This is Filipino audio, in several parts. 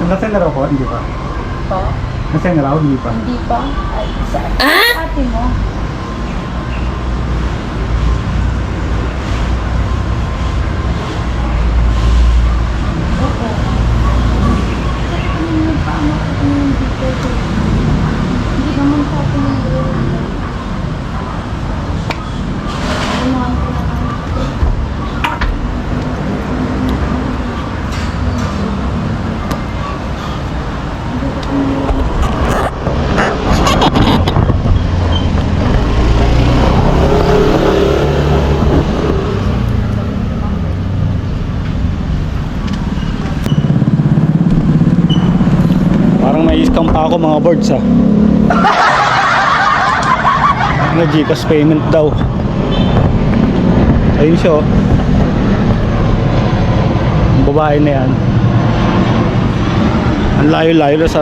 Nasend na raw po? Hindi pa. Po? Nasend na raw? Hindi pa. Hindi pa. Ay, sa ate mo. Hindi naman sa atin yung Parang may scam pa ako mga birds ha. Na Gcash payment daw. Ayun siya oh. Ang babae na yan. Ang layo-layo na sa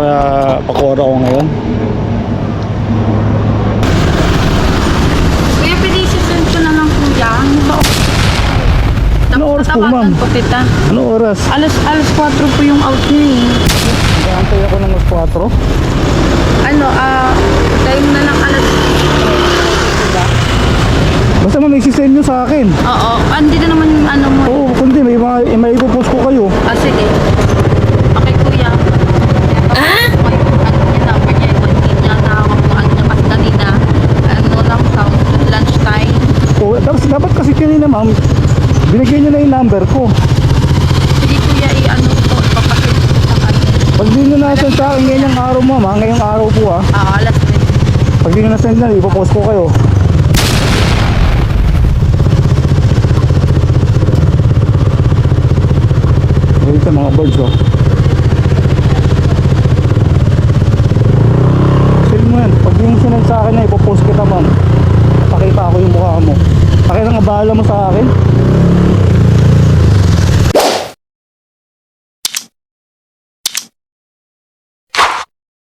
Bacoor ko ngayon. Kuya, pwede isisend ko na lang kuya. Ano oras po, ma'am? Po kita. Ano oras? Alas 4 po yung out niya eh. Nag-aantay ako ng 4. Ano, time na lang alas. Basta may sisend nyo sa akin. Oo, andito naman yung ano mo. Oo, kundi may ipopost ko kayo. Sige. Okay, kuya. Ano niya, number niya, hindi niya nakakuhaan niya kasi kanina. Ano lang, lunch time. Oo, tapos dapat kasi kanina ma'am, binigyan nyo na yung number ko. Sige kuya, i-ano po, ipapakit ko sa kanya. Pag di nyo na-send sa akin ngayong araw ma'am ha, ngayong araw po ha. Alas 10. Pag di nyo na-send na, ipopost ko kayo. Ayun sa mga birds oh. Send mo yan. Pag yung sinend sa akin na, ipopost kita ma'am. Pakita ako yung mukha mo. Pakita nga bahala mo sa akin.